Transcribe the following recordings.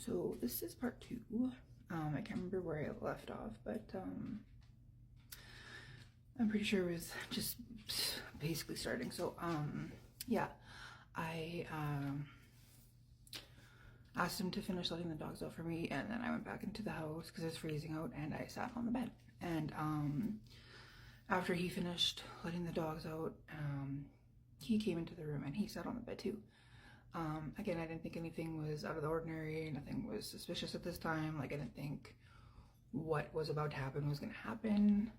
So this is part 2. I can't remember where I left off, but I'm pretty sure it was just basically starting. So yeah, I asked him to finish letting the dogs out for me, and then I went back into the house because it was freezing out, and I sat on the bed. And after he finished letting the dogs out, he came into the room and he sat on the bed too. Again, I didn't think anything was out of the ordinary, nothing was suspicious at this time. Like, I didn't think what was about to happen was going to happen.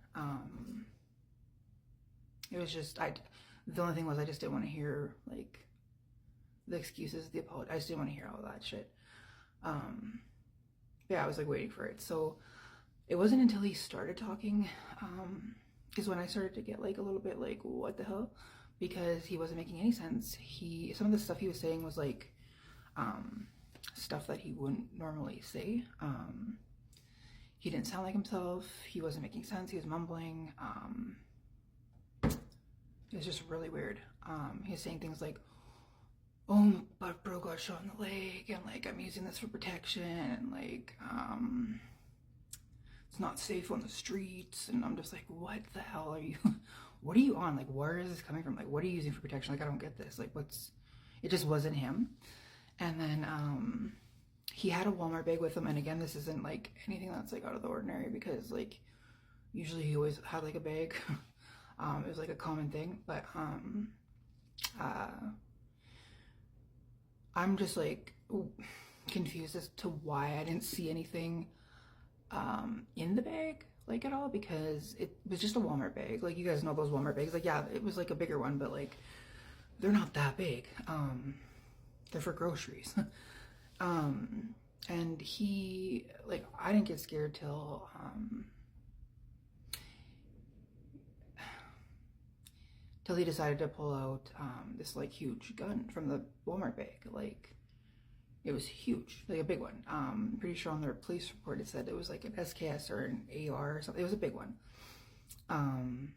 It was just, the only thing was I just didn't want to hear, like, the excuses, the apology. I just didn't want to hear all that shit. Yeah, I was, like, waiting for it. So it wasn't until he started talking, is when I started to get, like, a little bit, like, what the hell? Because he wasn't making any sense. Some of the stuff he was saying was like stuff that he wouldn't normally say. He didn't sound like himself. He wasn't making sense. He was mumbling. It was just really weird. He was saying things like, "Oh, my butt bro got shot in the leg, and like I'm using this for protection, and like it's not safe on the streets." And I'm just like, what the hell are you? What are you on? Like, where is this coming from? Like, what are you using for protection? Like, I don't get this. Like, it just wasn't him. And then he had a Walmart bag with him. And again, this isn't like anything that's like out of the ordinary, because like usually he always had like a bag. It was like a common thing. But I'm just like confused as to why I didn't see anything in the bag, like, at all, because it was just a Walmart bag. Like, you guys know those Walmart bags. Like, yeah, it was like a bigger one, but like they're not that big. They're for groceries. And he, like, I didn't get scared till he decided to pull out this like huge gun from the Walmart bag. Like, it was huge, like a big one. I'm pretty sure on their police report it said it was like an SKS or an AR or something. It was a big one. And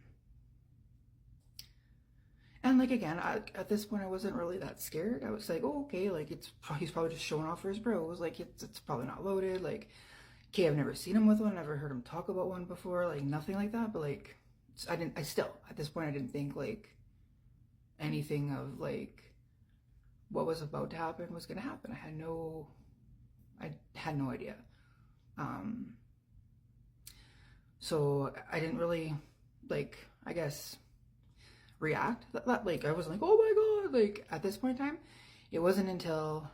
like, again, at this point I wasn't really that scared. I was like, oh, okay, like he's probably just showing off for his bro. It was like, it's probably not loaded. Like, okay, I've never seen him with one, never heard him talk about one before, like nothing like that. But like, I still, at this point, I didn't think like anything of like what was about to happen was going to happen. I had no idea. So I didn't really, like, I guess, react. Like, I wasn't like, oh my god, like, at this point in time. It wasn't until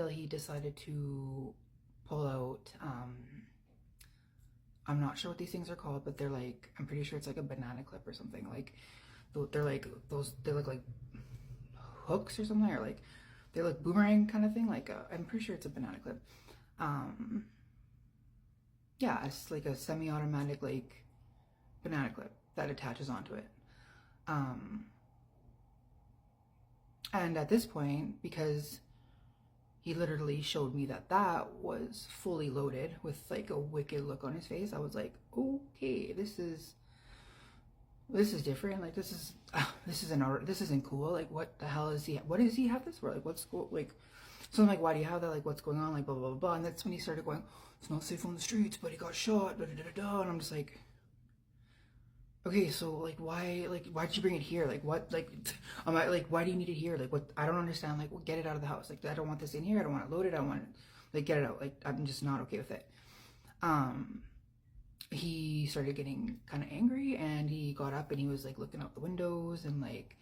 he decided to pull out, I'm not sure what these things are called, but they're like, I'm pretty sure it's like a banana clip or something. Like, they're like those, they look like hooks or something, or like they're like boomerang kind of thing. Like, I'm pretty sure it's a banana clip. Yeah, it's like a semi-automatic like banana clip that attaches onto it. And at this point, because he literally showed me that was fully loaded with like a wicked look on his face, I was like, okay, this is different. Like, this isn't cool. Like, what the hell is he? What does he have this for? Like, what's cool? Like, so I'm like, why do you have that? Like, what's going on? Like, blah blah blah blah. And that's when he started going, it's not safe on the streets, but he got shot. Da da da da. And I'm just like, okay, so like, why'd you bring it here? Like, what? Like, I'm like, why do you need it here? Like, what? I don't understand. Like, well, get it out of the house. Like, I don't want this in here. I don't want it loaded. I want it, like, get it out. Like, I'm just not okay with it. He started getting kind of angry, and he got up and he was like looking out the windows, and like,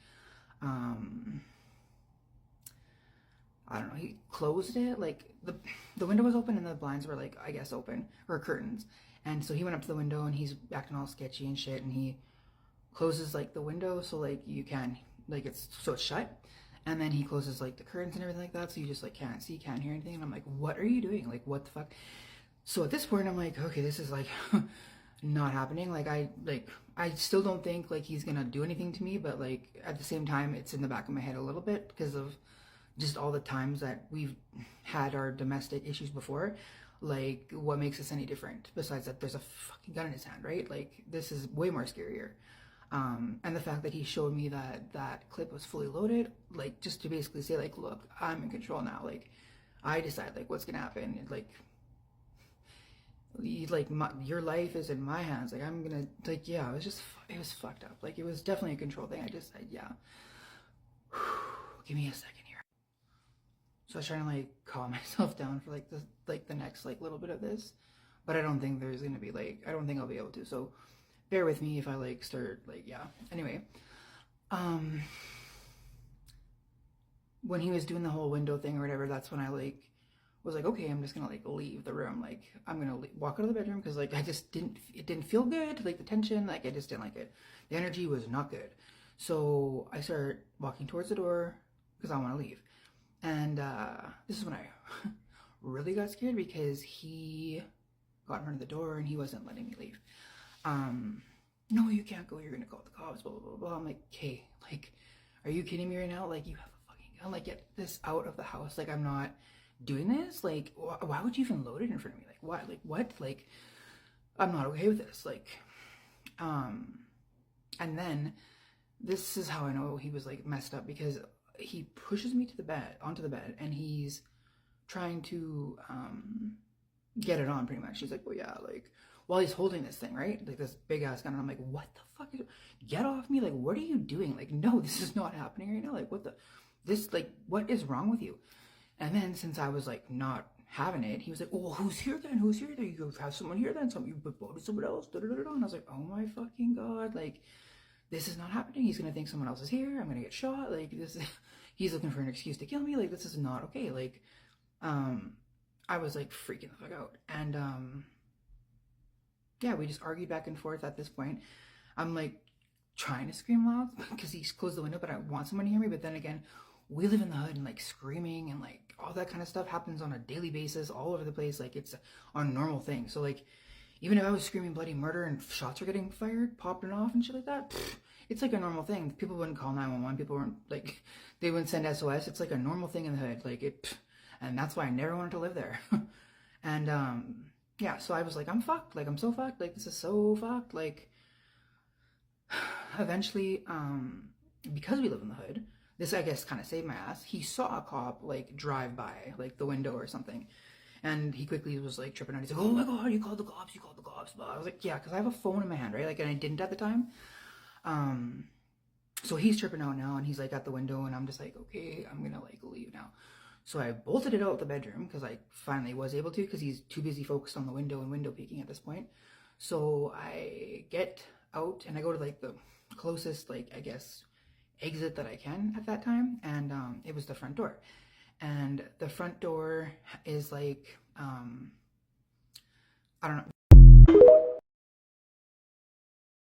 I don't know, he closed it. Like, the window was open and the blinds were like, I guess, open, or curtains. And so he went up to the window and he's acting all sketchy and shit, and he closes like the window so like you can, like, it's shut, and then he closes like the curtains and everything like that, so you just like can't see, can't hear anything. And I'm like, what are you doing? Like, what the fuck? So at this point I'm like, okay, this is like not happening. Like, I still don't think like he's gonna do anything to me, but like at the same time it's in the back of my head a little bit because of just all the times that we've had our domestic issues before. Like, what makes this any different besides that there's a fucking gun in his hand, right? Like, this is way more scarier. And the fact that he showed me that that clip was fully loaded, like just to basically say like, look, I'm in control now. Like I decide like what's gonna happen. Like your life is in my hands. Like I'm gonna like yeah. It was fucked up. Like it was definitely a control thing. I just said yeah. Give me a second here. So I was trying to like calm myself down for like the next like little bit of this, but I don't think there's gonna be like I don't think I'll be able to. So bear with me if I like start like yeah. Anyway, um, when he was doing the whole window thing or whatever, that's when I like was like okay, I'm just gonna like leave the room. Like I'm gonna walk out of the bedroom because like I just didn't feel good. Like the tension, like I just didn't like it. The energy was not good. So I started walking towards the door because I want to leave. And this is when I really got scared because he got in front of the door and he wasn't letting me leave. No, you can't go. You're gonna call the cops. Blah blah blah blah. I'm like, okay, like, are you kidding me right now? Like, you have a fucking gun. Like, get this out of the house. Like, I'm not doing this. Like, why would you even load it in front of me? Like, why? Like, what? Like, I'm not okay with this. Like, and then this is how I know he was like messed up because he pushes me to the bed onto the bed and he's trying to get it on pretty much. He's like, well yeah, like while he's holding this thing, right? Like this big ass gun, and I'm like, what the fuck is get off me? Like, what are you doing? Like, no, this is not happening right now. Like what is wrong with you? And then since I was like not having it, he was like, oh, who's here then? Who's here then? You have someone here then? You voted someone else? Da, da, da, da. And I was like, oh my fucking god, like this is not happening. He's gonna think someone else is here. I'm gonna get shot. Like this, he's looking for an excuse to kill me. Like this is not okay. Like, I was like freaking the fuck out, and yeah, we just argued back and forth. At this point, I'm like trying to scream loud because he's closed the window, but I want someone to hear me. But then again, we live in the hood, and like screaming and like all that kind of stuff happens on a daily basis, all over the place. Like it's a normal thing. So like even if I was screaming bloody murder and shots were getting fired, popping off and shit like that, it's like a normal thing. People wouldn't call 911. People weren't like, they wouldn't send SOS. It's like a normal thing in the hood. Like and that's why I never wanted to live there. And yeah, so I was like, I'm fucked. Like I'm so fucked. Like this is so fucked. Like eventually, because we live in the hood, this I guess kind of saved my ass. He saw a cop like drive by like the window or something. And he quickly was like tripping out. He's like, oh my god, you called the cops, you called the cops. But I was like, yeah, because I have a phone in my hand, right? Like, and I didn't at the time. So he's tripping out now, and he's like at the window, and I'm just like, okay, I'm gonna like leave now. So I bolted it out of the bedroom because I finally was able to, because he's too busy focused on the window and window peeking at this point. So I get out and I go to like the closest, like I guess, exit that I can at that time, and it was the front door. And the front door is like, I don't know,